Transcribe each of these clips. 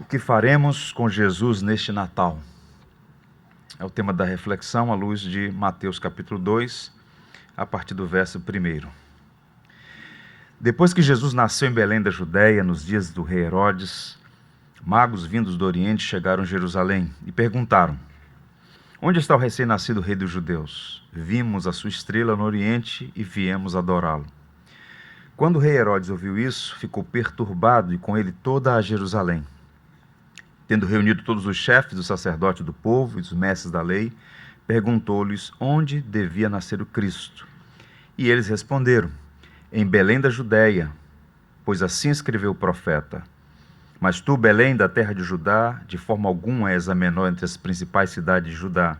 O que faremos com Jesus neste Natal? É o tema da reflexão à luz de Mateus capítulo 2, a partir do verso 1. Depois que Jesus nasceu em Belém da Judéia, nos dias do rei Herodes, magos vindos do Oriente chegaram a Jerusalém e perguntaram: Onde está o recém-nascido rei dos judeus? Vimos a sua estrela no Oriente e viemos adorá-lo. Quando o rei Herodes ouviu isso, ficou perturbado e com ele toda a Jerusalém. Tendo reunido todos os chefes dos sacerdotes do povo e dos mestres da lei, perguntou-lhes onde devia nascer o Cristo. E eles responderam: Em Belém da Judéia, pois assim escreveu o profeta. Mas tu, Belém, da terra de Judá, de forma alguma és a menor entre as principais cidades de Judá,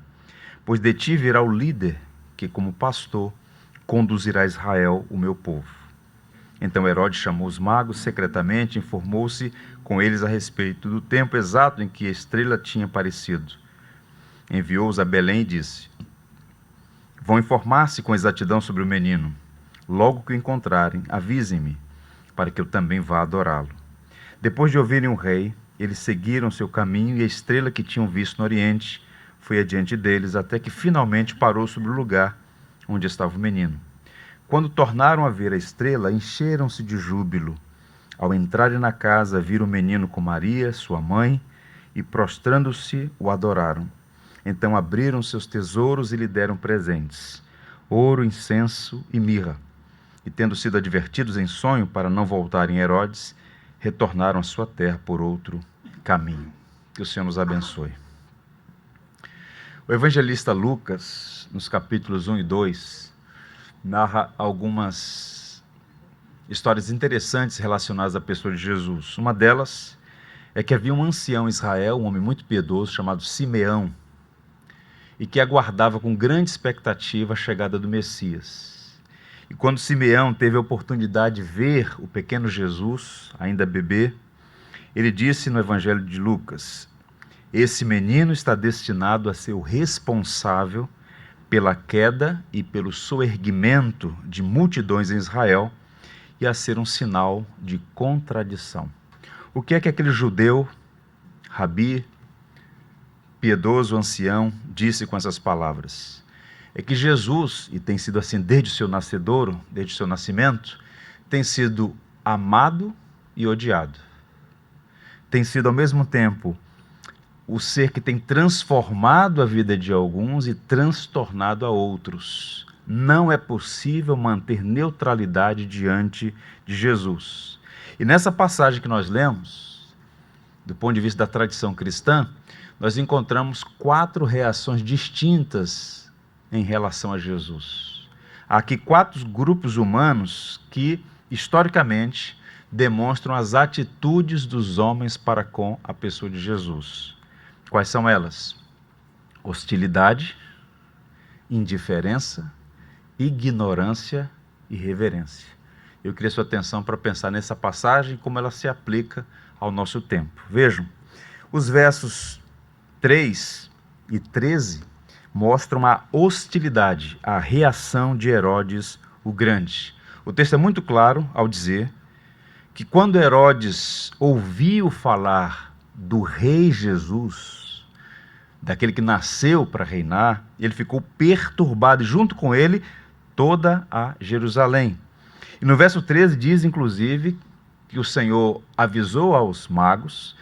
pois de ti virá o líder que, como pastor, conduzirá Israel, o meu povo. Então Herodes chamou os magos secretamente e informou-se com eles a respeito do tempo exato em que a estrela tinha aparecido. Enviou-os a Belém e disse: Vão informar-se com exatidão sobre o menino. Logo que o encontrarem, avisem-me, para que eu também vá adorá-lo. Depois de ouvirem o rei, eles seguiram seu caminho e a estrela que tinham visto no Oriente foi adiante deles, até que finalmente parou sobre o lugar onde estava o menino. Quando tornaram a ver a estrela, encheram-se de júbilo. Ao entrarem na casa, viram o menino com Maria, sua mãe, e prostrando-se, o adoraram. Então abriram seus tesouros e lhe deram presentes: ouro, incenso e mirra. E tendo sido advertidos em sonho para não voltarem a Herodes, retornaram à sua terra por outro caminho. Que o Senhor nos abençoe. O evangelista Lucas, nos capítulos 1 e 2, narra algumas histórias interessantes relacionadas à pessoa de Jesus. Uma delas é que havia um ancião em Israel, um homem muito piedoso, chamado Simeão, e que aguardava com grande expectativa a chegada do Messias. E quando Simeão teve a oportunidade de ver o pequeno Jesus, ainda bebê, ele disse no Evangelho de Lucas: Esse menino está destinado a ser o responsável pela queda e pelo soerguimento de multidões em Israel e a ser um sinal de contradição. O que é que aquele judeu, rabi, piedoso, ancião, disse com essas palavras? É que Jesus, e tem sido assim desde o seu nascedouro, desde o seu nascimento, tem sido amado e odiado. Tem sido ao mesmo tempo o ser que tem transformado a vida de alguns e transtornado a outros. Não é possível manter neutralidade diante de Jesus. E nessa passagem que nós lemos, do ponto de vista da tradição cristã, nós encontramos 4 reações distintas em relação a Jesus. Há aqui 4 grupos humanos que, historicamente, demonstram as atitudes dos homens para com a pessoa de Jesus. Quais são elas? Hostilidade, indiferença, ignorância e reverência. Eu queria sua atenção para pensar nessa passagem e como ela se aplica ao nosso tempo. Vejam, os versos 3 e 13 mostram a hostilidade, a reação de Herodes o Grande. O texto é muito claro ao dizer que quando Herodes ouviu falar do rei Jesus, daquele que nasceu para reinar, ele ficou perturbado, e junto com ele toda a Jerusalém. E no verso 13 diz, inclusive, que o Senhor avisou aos magos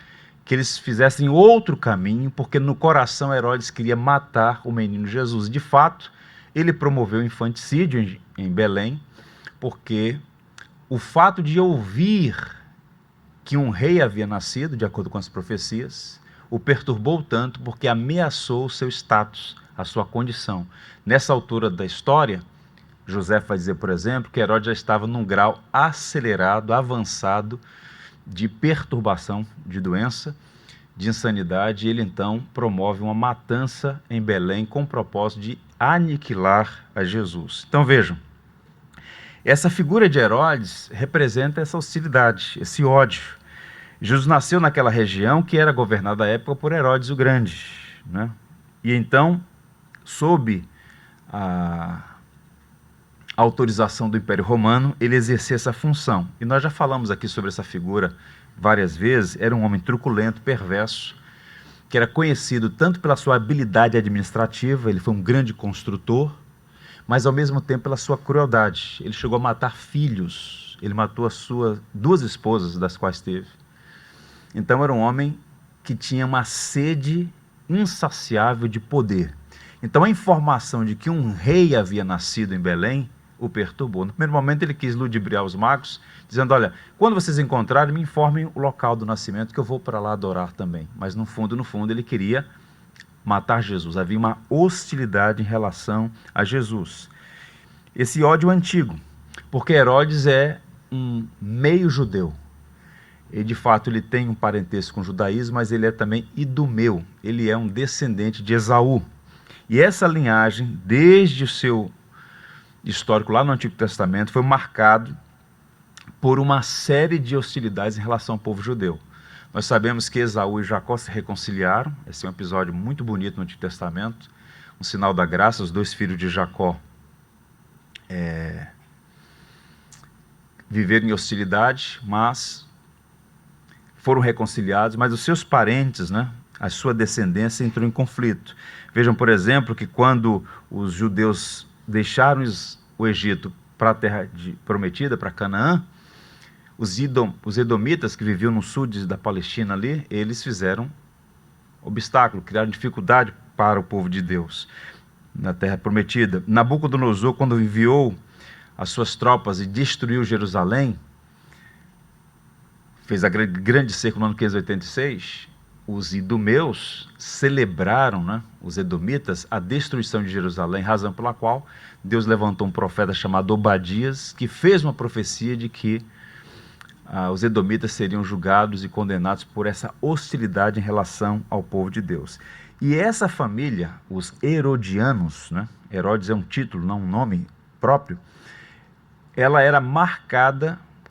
que eles fizessem outro caminho, porque no coração Herodes queria matar o menino Jesus. De fato, ele promoveu o infanticídio em Belém, porque o fato de ouvir que um rei havia nascido, de acordo com as profecias, o perturbou tanto porque ameaçou o seu status, a sua condição. Nessa altura da história, José vai dizer, por exemplo, que Herodes já estava num grau acelerado, avançado de perturbação, de doença, de insanidade, e ele então promove uma matança em Belém com o propósito de aniquilar a Jesus. Então vejam, essa figura de Herodes representa essa hostilidade, esse ódio. Jesus nasceu naquela região que era governada à época por Herodes o Grande, né? E então, sob autorização do Império Romano, ele exercia essa função. E nós já falamos aqui sobre essa figura várias vezes. Era um homem truculento, perverso, que era conhecido tanto pela sua habilidade administrativa, ele foi um grande construtor, mas ao mesmo tempo pela sua crueldade. Ele chegou a matar filhos, ele matou as suas duas esposas, das quais teve. Então era um homem que tinha uma sede insaciável de poder. Então a informação de que um rei havia nascido em Belém o perturbou. No primeiro momento ele quis ludibriar os magos, dizendo: olha, quando vocês encontrarem, me informem o local do nascimento, que eu vou para lá adorar também. Mas no fundo, ele queria matar Jesus. Havia uma hostilidade em relação a Jesus. Esse ódio antigo, porque Herodes é um meio judeu. E de fato ele tem um parentesco com o judaísmo, mas ele é também idumeu. Ele é um descendente de Esaú. E essa linhagem, desde o seu histórico lá no Antigo Testamento, foi marcado por uma série de hostilidades em relação ao povo judeu. Nós sabemos que Esaú e Jacó se reconciliaram. Esse é um episódio muito bonito no Antigo Testamento, um sinal da graça. Os dois filhos de Jacó viveram em hostilidade, mas foram reconciliados, mas os seus parentes, a sua descendência entrou em conflito. Vejam, por exemplo, que quando os judeus deixaram o Egito para a terra prometida, para Canaã, os edomitas que viviam no sul da Palestina ali, eles fizeram obstáculo, criaram dificuldade para o povo de Deus na terra prometida. Nabucodonosor, quando enviou as suas tropas e destruiu Jerusalém, fez a grande cerco no ano 586, os idumeus celebraram, os edomitas, a destruição de Jerusalém, razão pela qual Deus levantou um profeta chamado Obadias, que fez uma profecia de que os edomitas seriam julgados e condenados por essa hostilidade em relação ao povo de Deus. E essa família, os Herodianos, Herodes é um título, não um nome próprio, ela era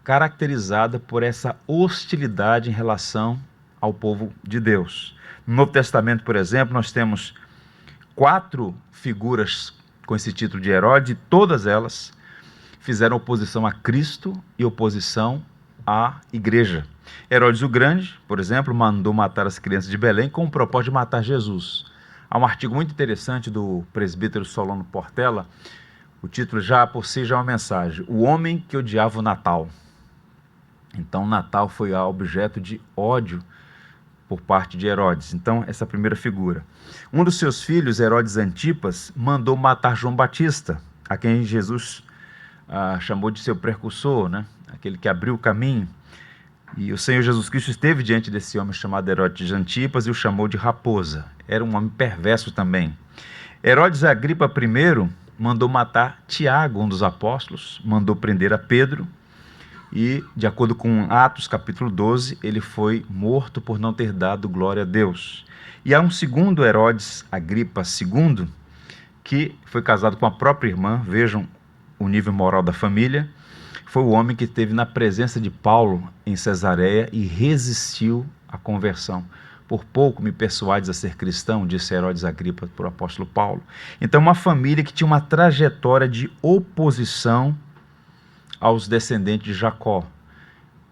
caracterizada por essa hostilidade em relação ao povo de Deus. No Novo Testamento, por exemplo, nós temos 4 figuras com esse título de Herodes, e todas elas fizeram oposição a Cristo e oposição à igreja. Herodes o Grande, por exemplo, mandou matar as crianças de Belém com o propósito de matar Jesus. Há um artigo muito interessante do presbítero Solano Portela, o título já por si já é uma mensagem: O Homem que Odiava o Natal. Então o Natal foi objeto de ódio por parte de Herodes. Então, essa primeira figura. Um dos seus filhos, Herodes Antipas, mandou matar João Batista, a quem Jesus chamou de seu precursor, aquele que abriu o caminho. E o Senhor Jesus Cristo esteve diante desse homem chamado Herodes Antipas e o chamou de raposa. Era um homem perverso também. Herodes Agripa I mandou matar Tiago, um dos apóstolos, mandou prender a Pedro, e, de acordo com Atos capítulo 12, ele foi morto por não ter dado glória a Deus. E há um segundo Herodes Agripa II, que foi casado com a própria irmã. Vejam o nível moral da família. Foi o homem que esteve na presença de Paulo em Cesareia e resistiu à conversão. Por pouco me persuades a ser cristão, disse Herodes Agripa para o apóstolo Paulo. Então, uma família que tinha uma trajetória de oposição aos descendentes de Jacó,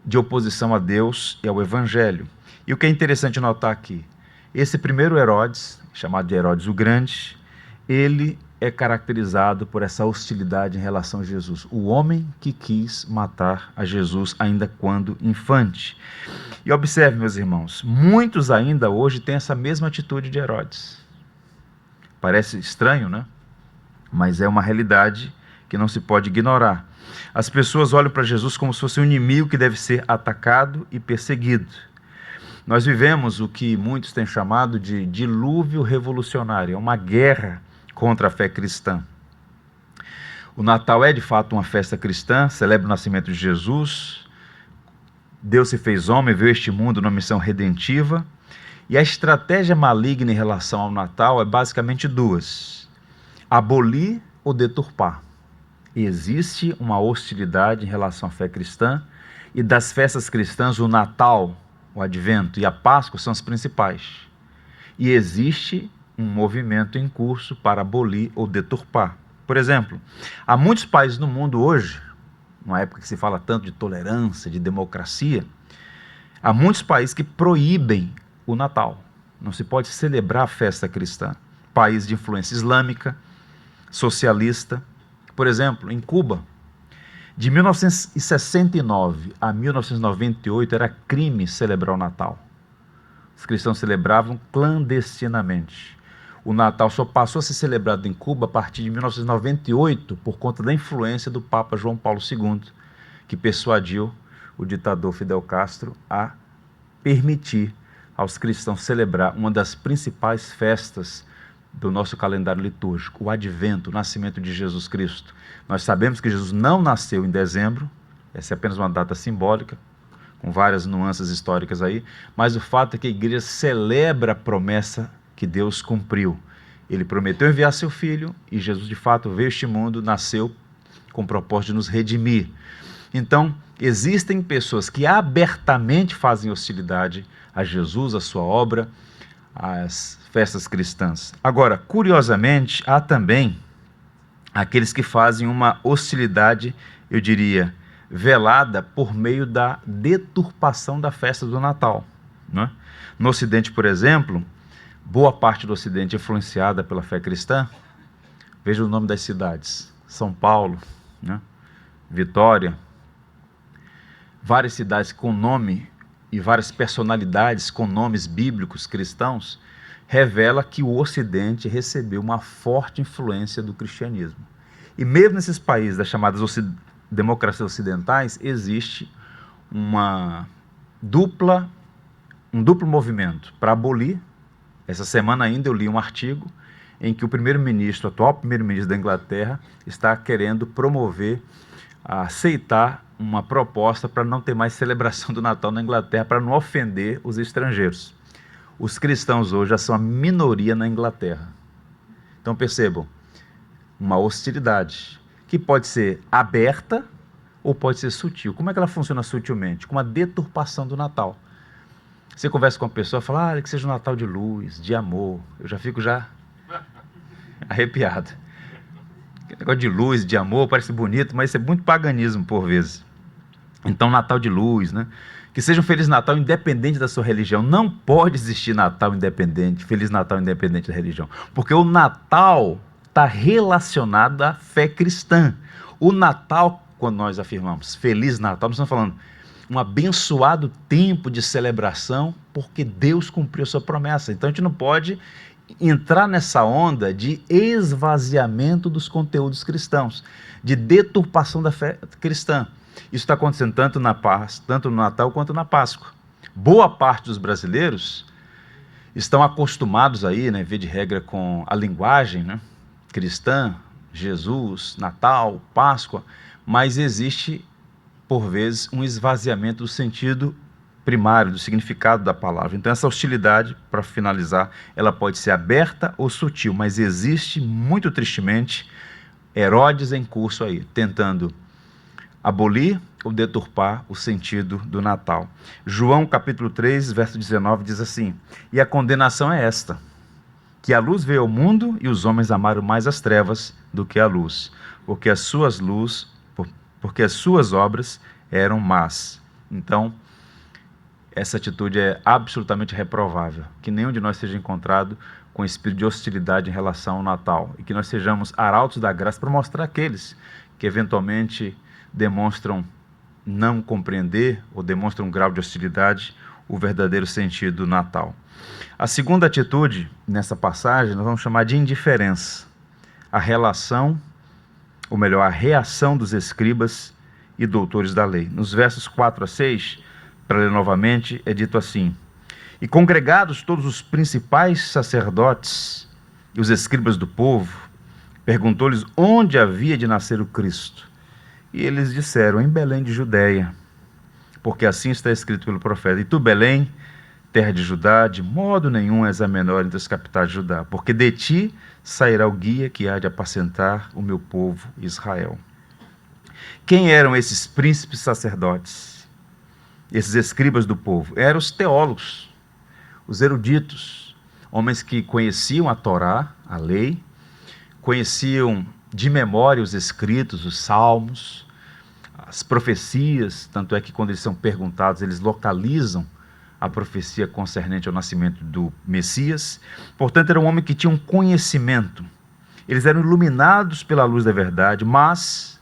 de oposição a Deus e ao Evangelho. E o que é interessante notar aqui, esse primeiro Herodes, chamado de Herodes o Grande, ele é caracterizado por essa hostilidade em relação a Jesus, o homem que quis matar a Jesus ainda quando infante. E observe, meus irmãos, muitos ainda hoje têm essa mesma atitude de Herodes. Parece estranho, Mas é uma realidade que não se pode ignorar. As pessoas olham para Jesus como se fosse um inimigo que deve ser atacado e perseguido. Nós vivemos o que muitos têm chamado de dilúvio revolucionário, é uma guerra contra a fé cristã. O Natal é de fato uma festa cristã, celebra o nascimento de Jesus. Deus se fez homem, veio a este mundo numa missão redentiva. E a estratégia maligna em relação ao Natal é basicamente 2: abolir ou deturpar. E existe uma hostilidade em relação à fé cristã, e das festas cristãs, o Natal, o Advento e a Páscoa são as principais. E existe um movimento em curso para abolir ou deturpar. Por exemplo, há muitos países no mundo hoje, numa época que se fala tanto de tolerância, de democracia, há muitos países que proíbem o Natal. Não se pode celebrar a festa cristã. País de influência islâmica, socialista. Por exemplo, em Cuba, de 1969 a 1998 era crime celebrar o Natal. Os cristãos celebravam clandestinamente. O Natal só passou a ser celebrado em Cuba a partir de 1998 por conta da influência do Papa João Paulo II, que persuadiu o ditador Fidel Castro a permitir aos cristãos celebrar uma das principais festas do nosso calendário litúrgico, o Advento, o nascimento de Jesus Cristo. Nós sabemos que Jesus não nasceu em dezembro, essa é apenas uma data simbólica, com várias nuances históricas aí, mas o fato é que a igreja celebra a promessa que Deus cumpriu. Ele prometeu enviar seu filho e Jesus de fato veio a este mundo, nasceu com o propósito de nos redimir. Então, existem pessoas que abertamente fazem hostilidade a Jesus, a sua obra, às festas cristãs. Agora, curiosamente, há também aqueles que fazem uma hostilidade, eu diria, velada por meio da deturpação da festa do Natal, né? No Ocidente, por exemplo, boa parte do Ocidente é influenciada pela fé cristã. Veja o nome das cidades: São Paulo, né? Vitória, várias cidades com nome e várias personalidades com nomes bíblicos cristãos, revela que o Ocidente recebeu uma forte influência do cristianismo. E mesmo nesses países das chamadas democracias ocidentais, existe um duplo movimento para abolir. Essa semana ainda eu li um artigo em que o atual primeiro-ministro da Inglaterra, está querendo promover, aceitar uma proposta para não ter mais celebração do Natal na Inglaterra, para não ofender os estrangeiros. Os cristãos hoje já são a minoria na Inglaterra. Então percebam, uma hostilidade que pode ser aberta ou pode ser sutil. Como é que ela funciona sutilmente? Com uma deturpação do Natal. Você conversa com uma pessoa e fala, que seja um Natal de luz, de amor. Eu já fico arrepiado. Aquele negócio de luz, de amor, parece bonito, mas isso é muito paganismo por vezes. Então, Natal de luz, né? Que seja um Feliz Natal independente da sua religião. Não pode existir Natal independente, Feliz Natal independente da religião. Porque o Natal está relacionado à fé cristã. O Natal, quando nós afirmamos Feliz Natal, nós estamos falando um abençoado tempo de celebração, porque Deus cumpriu a sua promessa. Então a gente não pode entrar nessa onda de esvaziamento dos conteúdos cristãos, de deturpação da fé cristã. Isso está acontecendo tanto no Natal quanto na Páscoa. Boa parte dos brasileiros estão acostumados aí, né, via de regra, com a linguagem, né, cristã, Jesus, Natal, Páscoa, mas existe, por vezes, um esvaziamento do sentido primário, do significado da palavra. Então essa hostilidade, para finalizar, ela pode ser aberta ou sutil, mas existe, muito tristemente, Herodes em curso aí, tentando abolir ou deturpar o sentido do Natal. João capítulo 3, verso 19 diz assim: e a condenação é esta, que a luz veio ao mundo e os homens amaram mais as trevas do que a luz, porque as suas obras eram más. Então, essa atitude é absolutamente reprovável, que nenhum de nós seja encontrado com espírito de hostilidade em relação ao Natal, e que nós sejamos arautos da graça para mostrar àqueles que eventualmente demonstram não compreender ou demonstram um grau de hostilidade o verdadeiro sentido do Natal. A segunda atitude nessa passagem nós vamos chamar de indiferença. A reação dos escribas e doutores da lei. Nos versos 4 a 6, para ler novamente, é dito assim: e congregados todos os principais sacerdotes e os escribas do povo, perguntou-lhes onde havia de nascer o Cristo. E eles disseram: em Belém de Judeia, porque assim está escrito pelo profeta: e tu, Belém, terra de Judá, de modo nenhum és a menor entre as capitais de Judá, porque de ti sairá o guia que há de apacentar o meu povo Israel. Quem eram esses príncipes sacerdotes, esses escribas do povo? Eram os teólogos, os eruditos, homens que conheciam a Torá, a lei, conheciam de memória os escritos, os salmos, as profecias, tanto é que quando eles são perguntados, eles localizam a profecia concernente ao nascimento do Messias. Portanto, era um homem que tinha um conhecimento. Eles eram iluminados pela luz da verdade, mas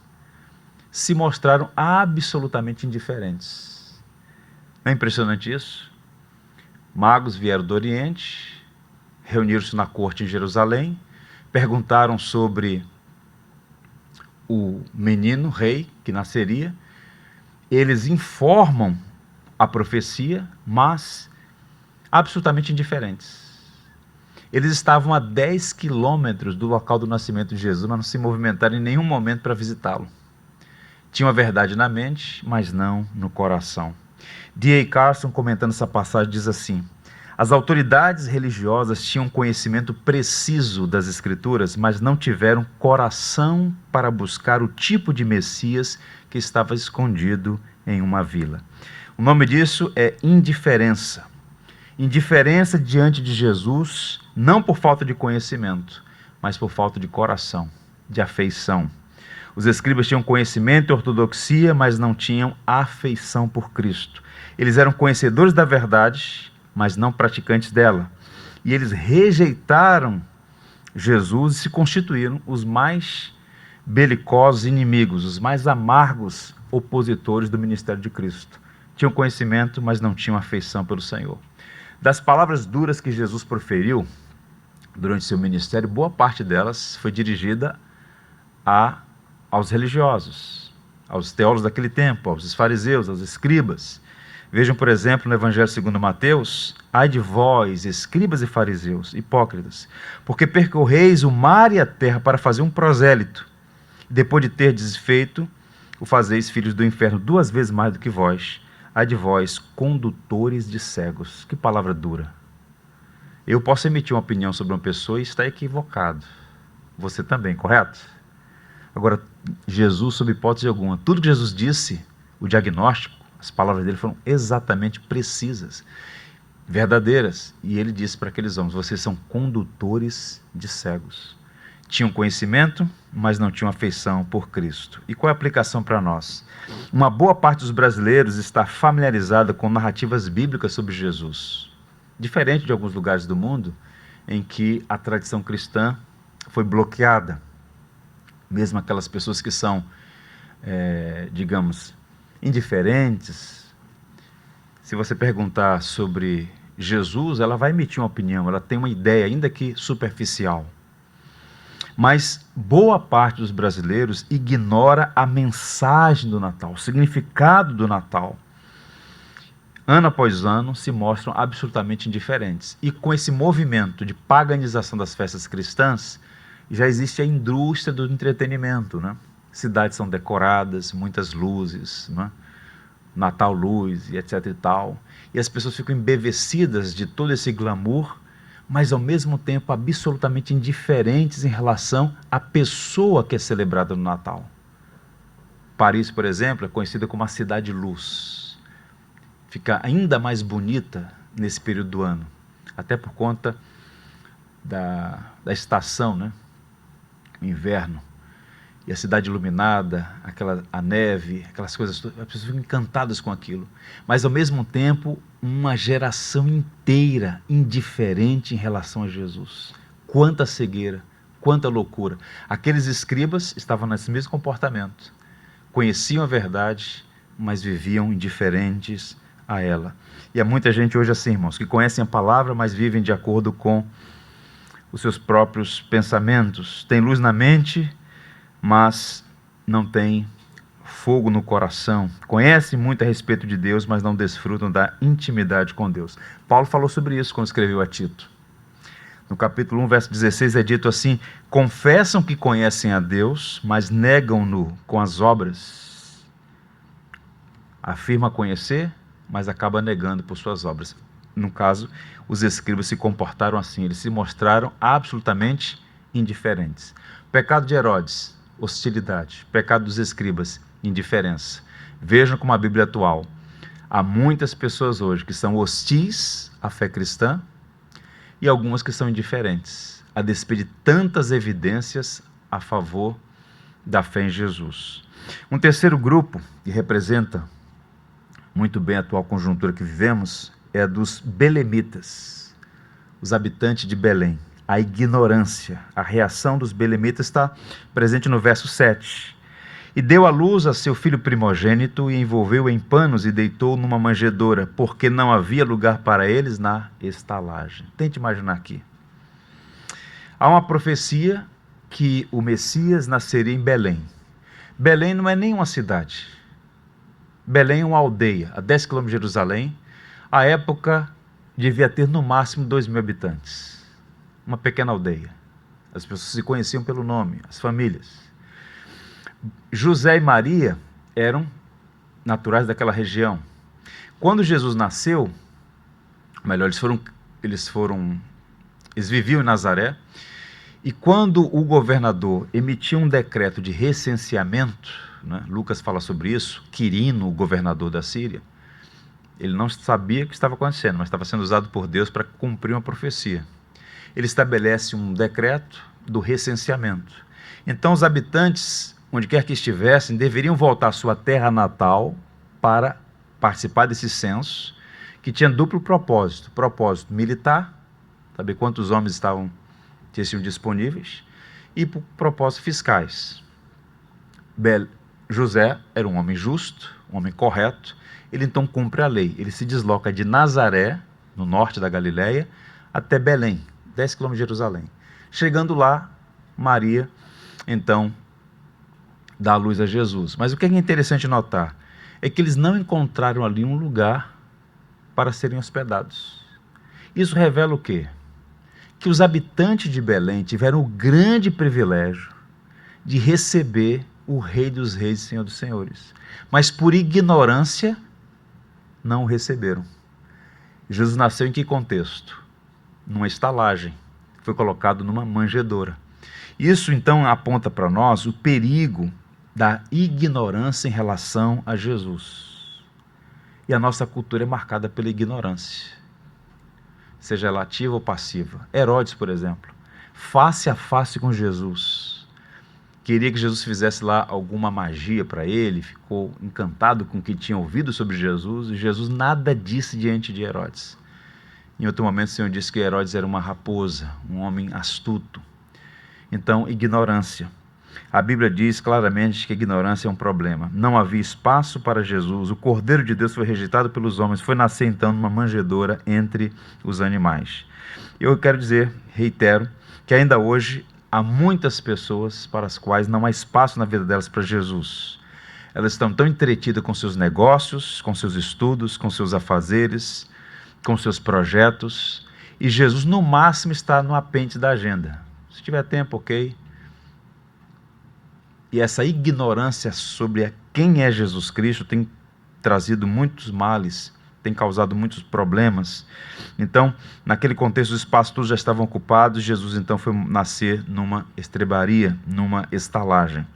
se mostraram absolutamente indiferentes. Não é impressionante isso? Magos vieram do Oriente, reuniram-se na corte em Jerusalém, perguntaram sobre o menino rei que nasceria. Eles informam a profecia, mas absolutamente indiferentes. Eles estavam a 10 quilômetros do local do nascimento de Jesus, mas não se movimentaram em nenhum momento para visitá-lo. Tinham a verdade na mente, mas não no coração. D.A. Carson, comentando essa passagem, diz assim: as autoridades religiosas tinham conhecimento preciso das Escrituras, mas não tiveram coração para buscar o tipo de Messias que estava escondido em uma vila. O nome disso é indiferença. Indiferença diante de Jesus, não por falta de conhecimento, mas por falta de coração, de afeição. Os escribas tinham conhecimento e ortodoxia, mas não tinham afeição por Cristo. Eles eram conhecedores da verdade, mas não praticantes dela. E eles rejeitaram Jesus e se constituíram os mais belicosos inimigos, os mais amargos opositores do ministério de Cristo. Tinham conhecimento, mas não tinham afeição pelo Senhor. Das palavras duras que Jesus proferiu durante seu ministério, boa parte delas foi dirigida aos religiosos, aos teólogos daquele tempo, aos fariseus, aos escribas. Vejam, por exemplo, no Evangelho segundo Mateus: ai de vós, escribas e fariseus, hipócritas, porque percorreis o mar e a terra para fazer um prosélito, e depois de ter desfeito, o fazeis filhos do inferno 2 vezes mais do que vós. Ai de vós, condutores de cegos. Que palavra dura. Eu posso emitir uma opinião sobre uma pessoa e estar equivocado. Você também, correto? Agora, Jesus, sob hipótese alguma, tudo que Jesus disse, o diagnóstico, as palavras dele foram exatamente precisas, verdadeiras. E ele disse para aqueles homens: vocês são condutores de cegos. Tinham conhecimento, mas não tinham afeição por Cristo. E qual é a aplicação para nós? Uma boa parte dos brasileiros está familiarizada com narrativas bíblicas sobre Jesus, diferente de alguns lugares do mundo em que a tradição cristã foi bloqueada. Mesmo aquelas pessoas que são, digamos, indiferentes, se você perguntar sobre Jesus, ela vai emitir uma opinião, ela tem uma ideia, ainda que superficial. Mas boa parte dos brasileiros ignora a mensagem do Natal, o significado do Natal. Ano após ano se mostram absolutamente indiferentes. E com esse movimento de paganização das festas cristãs, já existe a indústria do entretenimento, né? Cidades são decoradas, muitas luzes, né? Natal luz e etc e tal. E as pessoas ficam embevecidas de todo esse glamour, mas ao mesmo tempo absolutamente indiferentes em relação à pessoa que é celebrada no Natal. Paris, por exemplo, é conhecida como a cidade luz. Fica ainda mais bonita nesse período do ano, até por conta da estação, né? O inverno. E a cidade iluminada, a neve, aquelas coisas todas, as pessoas ficam encantadas com aquilo. Mas, ao mesmo tempo, uma geração inteira indiferente em relação a Jesus. Quanta cegueira, quanta loucura. Aqueles escribas estavam nesse mesmo comportamento. Conheciam a verdade, mas viviam indiferentes a ela. E há muita gente hoje assim, irmãos, que conhecem a palavra, mas vivem de acordo com os seus próprios pensamentos. Tem luz na mente, mas não tem fogo no coração. Conhecem muito a respeito de Deus, mas não desfrutam da intimidade com Deus. Paulo falou sobre isso quando escreveu a Tito. No capítulo 1, verso 16, é dito assim: confessam que conhecem a Deus, mas negam-no com as obras. Afirma conhecer, mas acaba negando por suas obras. No caso, os escribas se comportaram assim, eles se mostraram absolutamente indiferentes. Pecado de Herodes: hostilidade. Pecado dos escribas: indiferença. Vejam como a Bíblia é atual. Há muitas pessoas hoje que são hostis à fé cristã e algumas que são indiferentes, a despeito de tantas evidências a favor da fé em Jesus. Um terceiro grupo, que representa muito bem a atual conjuntura que vivemos, é dos belemitas, os habitantes de Belém. A ignorância, a reação dos belemitas está presente no verso 7. E deu à luz a seu filho primogênito e envolveu em panos e deitou numa manjedoura, porque não havia lugar para eles na estalagem. Tente imaginar aqui. Há uma profecia que o Messias nasceria em Belém. Belém não é nem uma cidade. Belém é uma aldeia, a 10 quilômetros de Jerusalém. À época, devia ter no máximo 2.000 habitantes. Uma pequena aldeia. As pessoas se conheciam pelo nome, as famílias. José e Maria eram naturais daquela região. Quando Jesus nasceu, melhor, eles viviam em Nazaré, e quando o governador emitiu um decreto de recenseamento, né, Lucas fala sobre isso, Quirino, o governador da Síria, ele não sabia o que estava acontecendo, mas estava sendo usado por Deus para cumprir uma profecia. Ele estabelece um decreto do recenseamento. Então os habitantes, onde quer que estivessem, deveriam voltar à sua terra natal para participar desse censo, que tinha duplo propósito. Propósito militar, saber quantos homens tinham disponíveis, e por propósitos fiscais. José era um homem justo, um homem correto, ele então cumpre a lei. Ele se desloca de Nazaré, no norte da Galileia, até Belém, 10 quilômetros de Jerusalém. Chegando lá, Maria, então, dá a luz a Jesus. Mas o que é interessante notar é que eles não encontraram ali um lugar para serem hospedados. Isso revela o quê? Que os habitantes de Belém tiveram o grande privilégio de receber o Rei dos Reis e Senhor dos Senhores. Mas por ignorância, não o receberam. Jesus nasceu em que contexto? Numa estalagem. Foi colocado numa manjedoura. Isso então aponta para nós o perigo da ignorância em relação a Jesus. E a nossa cultura é marcada pela ignorância, seja ela ativa ou passiva. Herodes, por exemplo, face a face com Jesus, queria que Jesus fizesse lá alguma magia para ele, ficou encantado com o que tinha ouvido sobre Jesus, e Jesus nada disse diante de Herodes. Em outro momento o Senhor disse que Herodes era uma raposa, um homem astuto. Então, ignorância. A Bíblia diz claramente que a ignorância é um problema. Não havia espaço para Jesus. O Cordeiro de Deus foi rejeitado pelos homens. Foi nascer então numa manjedoura entre os animais. Eu quero dizer, reitero, que ainda hoje há muitas pessoas para as quais não há espaço na vida delas para Jesus. Elas estão tão entretidas com seus negócios, com seus estudos, com seus afazeres, com seus projetos. E Jesus, no máximo, está no apêndice da agenda. Se tiver tempo, ok. E essa ignorância sobre quem é Jesus Cristo tem trazido muitos males, tem causado muitos problemas. Então, naquele contexto, os espaços todos já estavam ocupados. Jesus então foi nascer numa estrebaria, numa estalagem.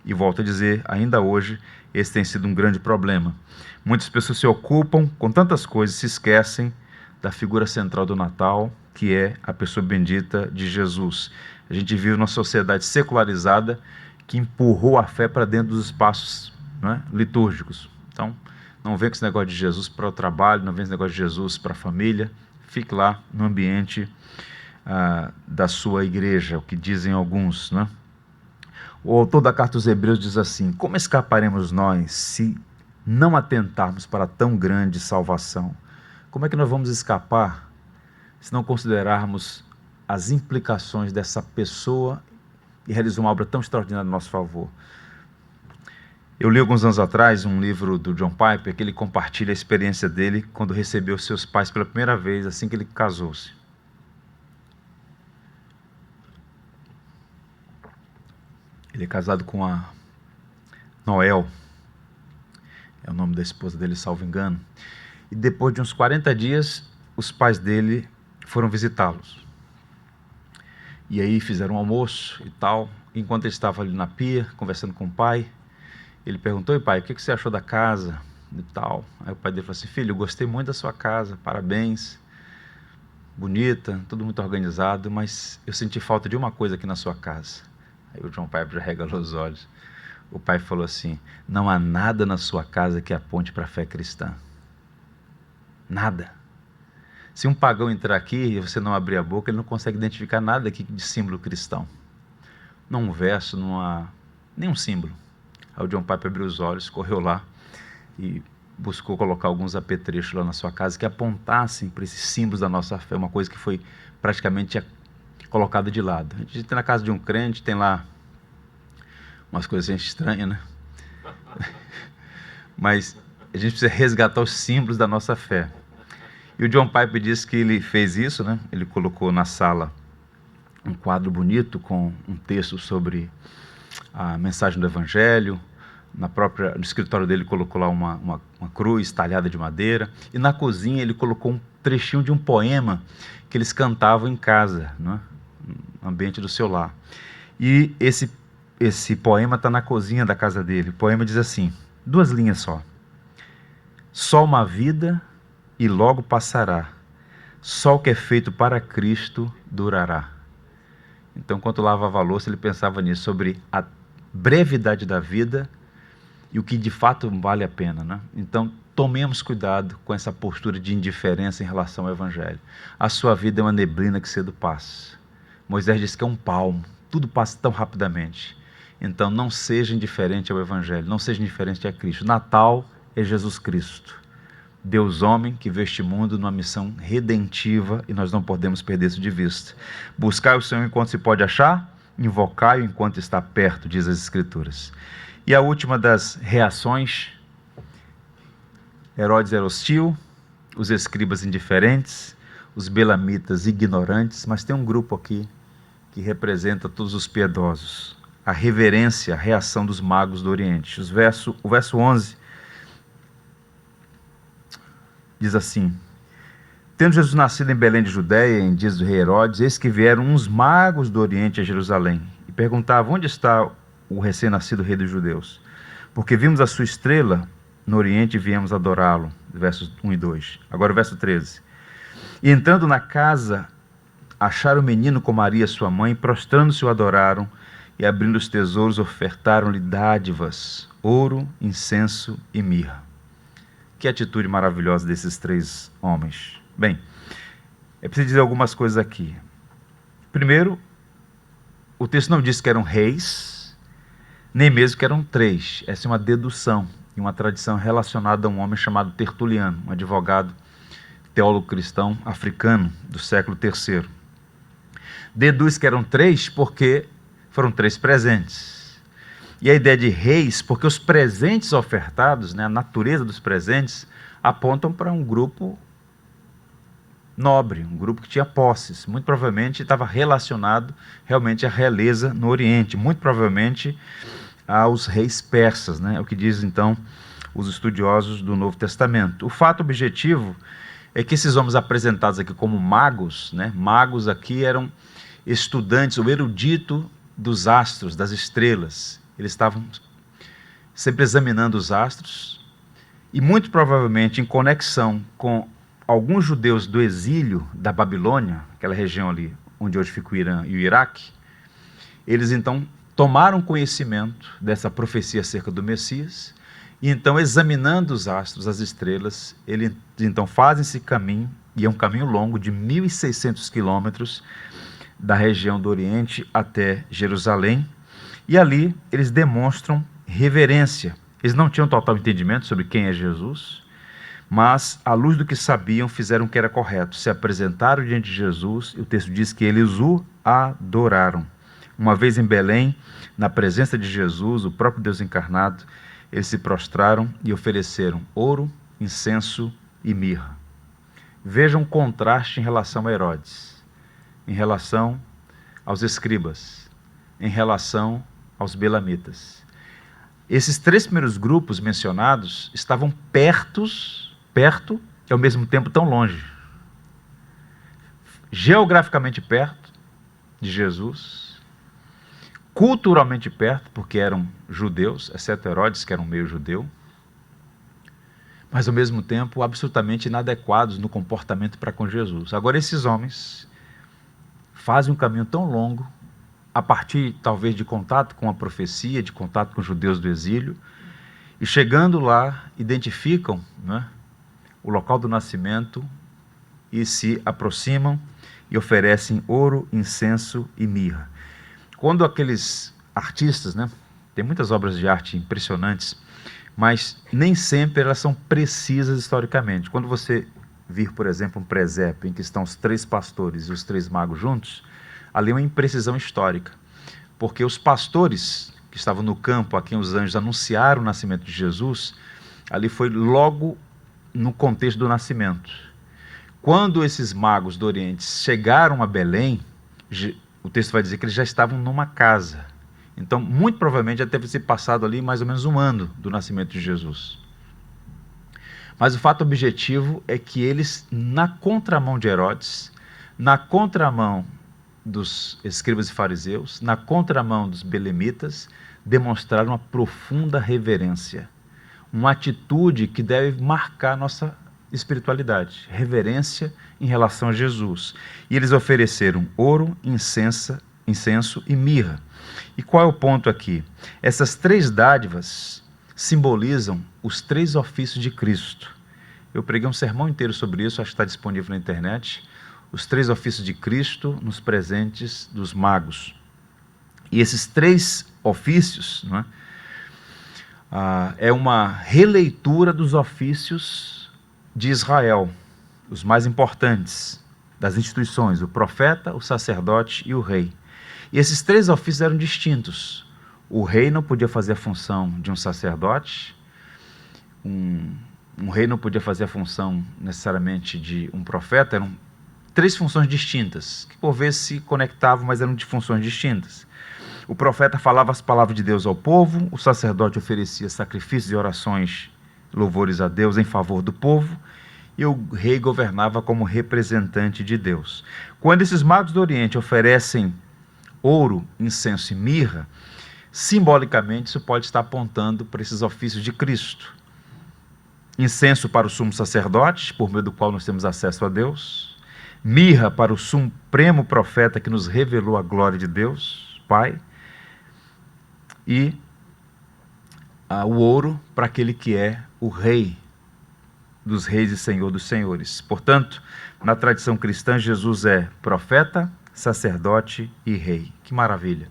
E volto a dizer, ainda hoje, esse tem sido um grande problema. Muitas pessoas se ocupam com tantas coisas, se esquecem da figura central do Natal, que é a pessoa bendita de Jesus. A gente vive numa sociedade secularizada que empurrou a fé para dentro dos espaços, né, litúrgicos. Então, não vem com esse negócio de Jesus para o trabalho, não vem com esse negócio de Jesus para a família, fique lá no ambiente da sua igreja, o que dizem alguns, né? O autor da Carta aos Hebreus diz assim: como escaparemos nós se não atentarmos para tão grande salvação? Como é que nós vamos escapar se não considerarmos as implicações dessa pessoa e realizou uma obra tão extraordinária a nosso favor? Eu li alguns anos atrás um livro do John Piper que ele compartilha a experiência dele quando recebeu seus pais pela primeira vez, assim que ele casou-se. Ele é casado com a Noel, é o nome da esposa dele, salvo engano. E depois de uns 40 dias, os pais dele foram visitá-los. E aí fizeram um almoço e tal. Enquanto ele estava ali na pia, conversando com o pai, ele perguntou: e pai, o que você achou da casa e tal? Aí o pai dele falou assim: filho, eu gostei muito da sua casa, parabéns, bonita, tudo muito organizado, mas eu senti falta de uma coisa aqui na sua casa. Aí o John Piper já regalou os olhos. O pai falou assim: não há nada na sua casa que aponte para a fé cristã. Nada. Se um pagão entrar aqui e você não abrir a boca, ele não consegue identificar nada aqui de símbolo cristão. Não um verso, não há nenhum símbolo. Aí o John Piper abriu os olhos, correu lá e buscou colocar alguns apetrechos lá na sua casa que apontassem para esses símbolos da nossa fé, uma coisa que foi praticamente colocada de lado. A gente tem na casa de um crente, tem lá umas coisas estranhas, né? Mas a gente precisa resgatar os símbolos da nossa fé. E o John Piper disse que ele fez isso, né? Ele colocou na sala um quadro bonito com um texto sobre a mensagem do Evangelho. No escritório dele colocou lá uma cruz talhada de madeira. E na cozinha ele colocou um trechinho de um poema que eles cantavam em casa, né? No ambiente do seu lar. E esse poema está na cozinha da casa dele. O poema diz assim, 2 linhas só. Só uma vida e logo passará. Só o que é feito para Cristo durará. Então, enquanto lavava a louça, ele pensava nisso, sobre a brevidade da vida e o que de fato vale a pena, né? Então, tomemos cuidado com essa postura de indiferença em relação ao Evangelho. A sua vida é uma neblina que cedo passa. Moisés disse que é um palmo, tudo passa tão rapidamente. Então, não seja indiferente ao Evangelho, não seja indiferente a Cristo. Natal é Jesus Cristo, Deus homem que veio este mundo numa missão redentiva e nós não podemos perder isso de vista. Buscai o Senhor enquanto se pode achar, invocai-o enquanto está perto, diz as Escrituras. E a última das reações, Herodes era hostil, os escribas indiferentes, os belamitas ignorantes, mas tem um grupo aqui que representa todos os piedosos. A reverência, a reação dos magos do Oriente. O verso 11 diz assim: tendo Jesus nascido em Belém de Judeia, em dias do rei Herodes, eis que vieram uns magos do Oriente a Jerusalém e perguntavam: onde está o recém-nascido rei dos judeus? Porque vimos a sua estrela no Oriente e viemos adorá-lo. Versos 1 e 2. Agora o verso 13. E entrando na casa, acharam o menino com Maria sua mãe, prostrando-se o adoraram, e abrindo os tesouros ofertaram-lhe dádivas, ouro, incenso e mirra. Que atitude maravilhosa desses 3 homens. Bem, é preciso dizer algumas coisas aqui. Primeiro, o texto não diz que eram reis, nem mesmo que eram 3. Essa é uma dedução e uma tradição relacionada a um homem chamado Tertuliano, um advogado, teólogo cristão africano do século III. Deduz que eram 3 porque foram 3 presentes. E a ideia de reis, porque os presentes ofertados, né, a natureza dos presentes, apontam para um grupo nobre, um grupo que tinha posses. Muito provavelmente estava relacionado realmente à realeza no Oriente, muito provavelmente aos reis persas, né, é o que diz então os estudiosos do Novo Testamento. O fato objetivo é que esses homens apresentados aqui como magos, né, magos aqui eram estudantes, o erudito dos astros, das estrelas. Eles estavam sempre examinando os astros e muito provavelmente em conexão com alguns judeus do exílio da Babilônia, aquela região ali onde hoje fica o Irã e o Iraque. Eles então tomaram conhecimento dessa profecia acerca do Messias e então, examinando os astros, as estrelas, eles então fazem esse caminho, e é um caminho longo de 1.600 quilômetros da região do Oriente até Jerusalém. E ali eles demonstram reverência. Eles não tinham total entendimento sobre quem é Jesus, mas, à luz do que sabiam, fizeram o que era correto. Se apresentaram diante de Jesus, e o texto diz que eles o adoraram. Uma vez em Belém, na presença de Jesus, o próprio Deus encarnado, eles se prostraram e ofereceram ouro, incenso e mirra. Vejam um contraste em relação a Herodes, em relação aos escribas, em relação aos belamitas. Esses 3 primeiros grupos mencionados estavam perto e ao mesmo tempo tão longe. Geograficamente perto de Jesus, culturalmente perto, porque eram judeus, exceto Herodes, que era um meio judeu, mas ao mesmo tempo absolutamente inadequados no comportamento para com Jesus. Agora esses homens fazem um caminho tão longo a partir talvez de contato com a profecia, de contato com os judeus do exílio, e chegando lá, identificam, né, o local do nascimento e se aproximam e oferecem ouro, incenso e mirra. Quando aqueles artistas, né, tem muitas obras de arte impressionantes, mas nem sempre elas são precisas historicamente. Quando você vir, por exemplo, um presépio em que estão os 3 pastores e os 3 magos juntos, ali é uma imprecisão histórica, porque os pastores que estavam no campo, a quem os anjos anunciaram o nascimento de Jesus, ali foi logo no contexto do nascimento. Quando esses magos do Oriente chegaram a Belém, o texto vai dizer que eles já estavam numa casa. Então, muito provavelmente, já teve se passado ali mais ou menos 1 ano do nascimento de Jesus. Mas o fato objetivo é que eles, na contramão de Herodes, na contramão dos escribas e fariseus, na contramão dos belemitas, demonstraram uma profunda reverência. Uma atitude que deve marcar nossa espiritualidade, reverência em relação a Jesus. E eles ofereceram ouro, incenso e mirra. E qual é o ponto aqui? Essas 3 dádivas simbolizam os 3 ofícios de Cristo. Eu preguei um sermão inteiro sobre isso, acho que está disponível na internet. Os 3 ofícios de Cristo nos presentes dos magos. E esses 3 ofícios, não é? É uma releitura dos ofícios de Israel, os mais importantes das instituições, o profeta, o sacerdote e o rei. E esses 3 ofícios eram distintos. O rei não podia fazer a função de um sacerdote, um rei não podia fazer a função necessariamente de um profeta, eram 3 funções distintas, que por vezes se conectavam, mas eram de funções distintas. O profeta falava as palavras de Deus ao povo, o sacerdote oferecia sacrifícios e orações, louvores a Deus em favor do povo, e o rei governava como representante de Deus. Quando esses magos do Oriente oferecem ouro, incenso e mirra, simbolicamente isso pode estar apontando para esses ofícios de Cristo. Incenso para o sumo sacerdote, por meio do qual nós temos acesso a Deus. Mirra para o supremo profeta que nos revelou a glória de Deus, Pai. E o ouro para aquele que é o rei dos reis e senhor dos senhores. Portanto, na tradição cristã, Jesus é profeta, sacerdote e rei. Que maravilha!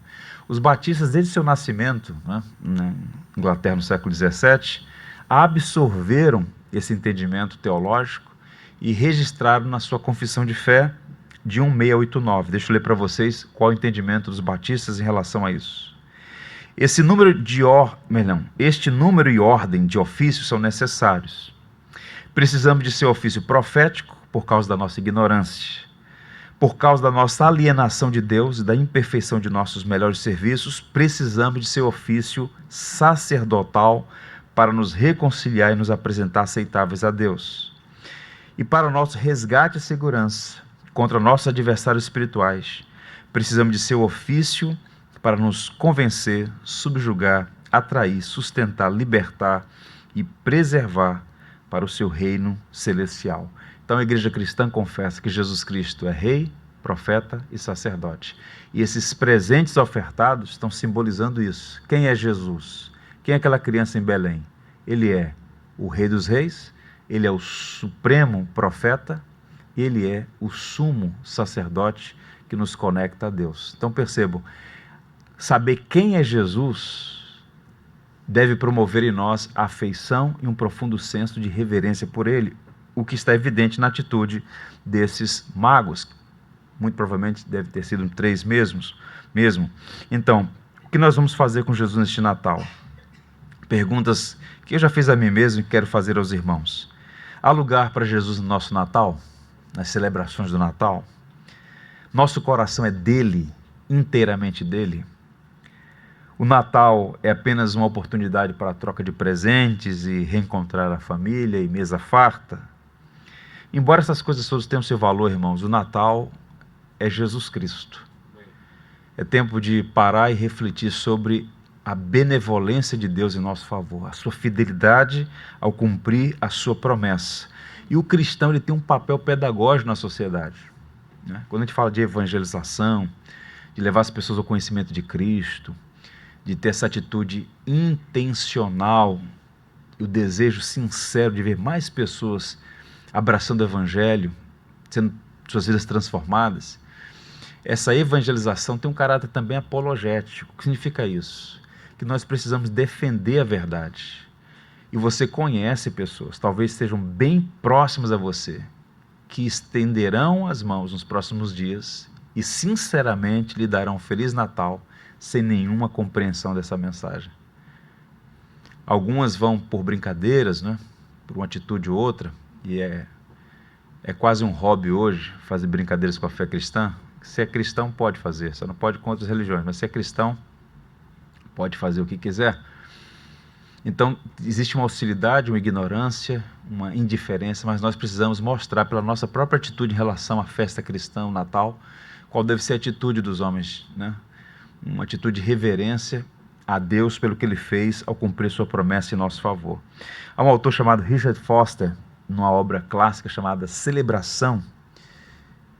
Os batistas, desde seu nascimento, né, na Inglaterra no século XVII, absorveram esse entendimento teológico e registraram na sua confissão de fé de 1689. Deixa eu ler para vocês qual é o entendimento dos batistas em relação a isso. Este número e ordem de ofícios são necessários. Precisamos de seu ofício profético por causa da nossa ignorância, por causa da nossa alienação de Deus e da imperfeição de nossos melhores serviços. Precisamos de seu ofício sacerdotal para nos reconciliar e nos apresentar aceitáveis a Deus. E para o nosso resgate e segurança contra nossos adversários espirituais, precisamos de seu ofício para nos convencer, subjugar, atrair, sustentar, libertar e preservar para o seu reino celestial. Então a igreja cristã confessa que Jesus Cristo é rei, profeta e sacerdote. E esses presentes ofertados estão simbolizando isso. Quem é Jesus? Quem é aquela criança em Belém? Ele é o Rei dos Reis, ele é o supremo profeta, ele é o sumo sacerdote que nos conecta a Deus. Então percebam, saber quem é Jesus deve promover em nós a afeição e um profundo senso de reverência por ele, o que está evidente na atitude desses magos. Muito provavelmente deve ter sido 3 mesmo. Então, o que nós vamos fazer com Jesus neste Natal? Perguntas que eu já fiz a mim mesmo e quero fazer aos irmãos. Há lugar para Jesus no nosso Natal? Nas celebrações do Natal? Nosso coração é dele, inteiramente dele? O Natal é apenas uma oportunidade para a troca de presentes e reencontrar a família e mesa farta? Embora essas coisas todas tenham seu valor, irmãos, o Natal é Jesus Cristo. É tempo de parar e refletir sobre a benevolência de Deus em nosso favor, a sua fidelidade ao cumprir a sua promessa. E o cristão, ele tem um papel pedagógico na sociedade, né? Quando a gente fala de evangelização, de levar as pessoas ao conhecimento de Cristo, de ter essa atitude intencional e o desejo sincero de ver mais pessoas abraçando o Evangelho, sendo suas vidas transformadas. Essa evangelização tem um caráter também apologético. O que significa isso? Que nós precisamos defender a verdade. E você conhece pessoas, talvez sejam bem próximas a você, que estenderão as mãos nos próximos dias e sinceramente lhe darão um Feliz Natal sem nenhuma compreensão dessa mensagem. Algumas vão por brincadeiras, né? Por uma atitude ou outra, e é quase um hobby hoje fazer brincadeiras com a fé cristã. Se é cristão pode fazer, só não pode com outras religiões, mas se é cristão pode fazer o que quiser. Então, existe uma hostilidade, uma ignorância, uma indiferença, mas nós precisamos mostrar pela nossa própria atitude em relação à festa cristã, o Natal, qual deve ser a atitude dos homens, né? Uma atitude de reverência a Deus pelo que Ele fez ao cumprir sua promessa em nosso favor. Há um autor chamado Richard Foster, numa obra clássica chamada Celebração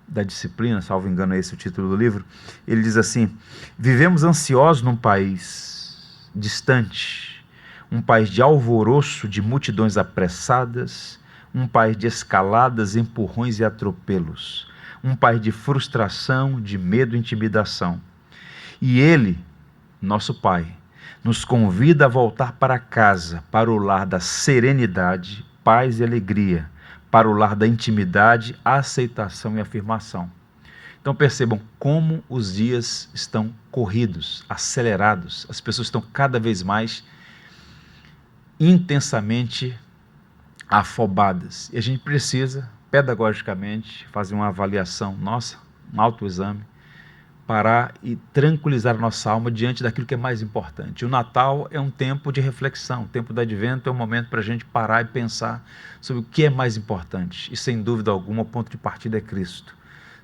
da Disciplina, salvo engano é esse o título do livro, ele diz assim: vivemos ansiosos num país distante, um país de alvoroço, de multidões apressadas, um país de escaladas, empurrões e atropelos, um país de frustração, de medo e intimidação. E Ele, nosso Pai, nos convida a voltar para casa, para o lar da serenidade, paz e alegria, para o lar da intimidade, aceitação e afirmação. Então percebam como os dias estão corridos, acelerados, as pessoas estão cada vez mais intensamente afobadas. E a gente precisa, pedagogicamente, fazer uma avaliação nossa, um autoexame, parar e tranquilizar a nossa alma diante daquilo que é mais importante. O Natal é um tempo de reflexão, o tempo do Advento é um momento para a gente parar e pensar sobre o que é mais importante. E sem dúvida alguma, o ponto de partida é Cristo.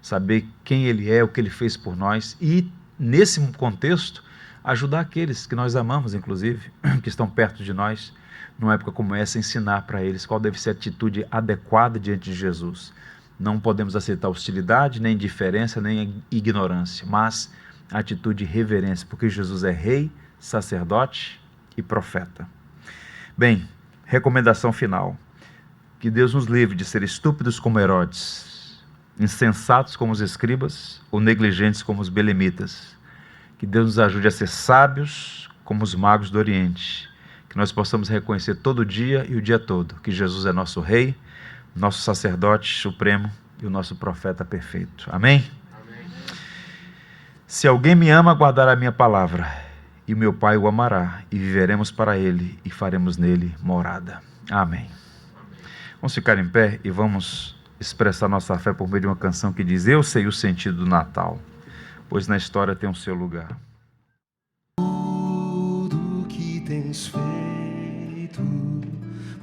Saber quem Ele é, o que Ele fez por nós e, nesse contexto, ajudar aqueles que nós amamos, inclusive, que estão perto de nós, numa época como essa, ensinar para eles qual deve ser a atitude adequada diante de Jesus. Não podemos aceitar hostilidade, nem indiferença, nem ignorância, mas a atitude de reverência, porque Jesus é rei, sacerdote e profeta. Bem, recomendação final. Que Deus nos livre de ser estúpidos como Herodes, insensatos como os escribas ou negligentes como os belemitas. Que Deus nos ajude a ser sábios como os magos do Oriente. Que nós possamos reconhecer todo dia e o dia todo que Jesus é nosso rei, nosso sacerdote supremo e o nosso profeta perfeito. Amém? Amém. Se alguém me ama, guardará a minha palavra, e o meu Pai o amará, e viveremos para ele, e faremos nele morada. Amém. Vamos ficar em pé e vamos expressar nossa fé por meio de uma canção que diz: eu sei o sentido do Natal, pois na história tem o seu lugar. Tudo que tens feito,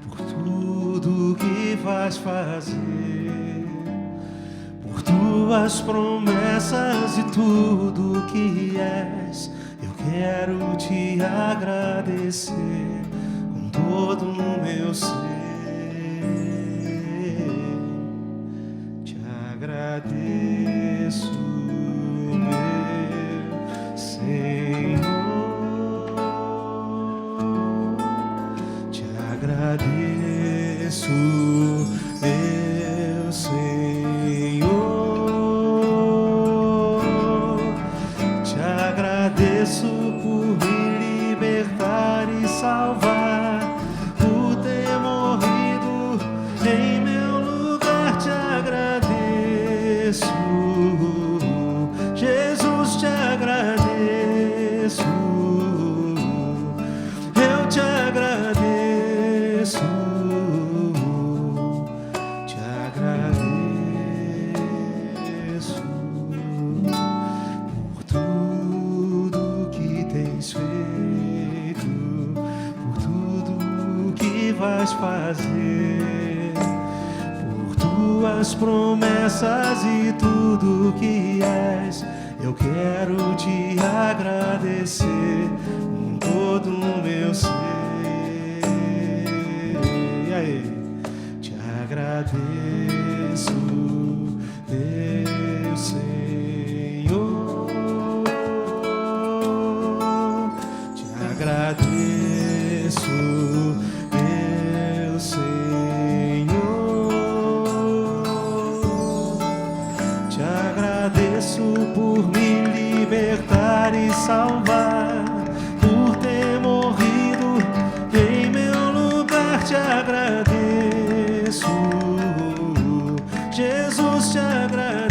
por tudo que vais fazer, por tuas promessas e tudo que és, eu quero te agradecer com todo o meu ser. Te agradeço, meu Senhor. Te agradeço, meu Senhor. Te agradeço por me libertar e salvar, por ter morrido em meu lugar. Te agradeço, Jesus, te agradeço. Eu te agradeço, te agradeço por tudo que tens feito, por tudo que vais fazer, por tuas promessas e tudo que és. Eu quero te agradecer com todo o meu ser. E aí? Te agradeço, meu Senhor. por me libertar e salvar, por ter morrido em meu lugar. Te agradeço, Jesus, te agradeço.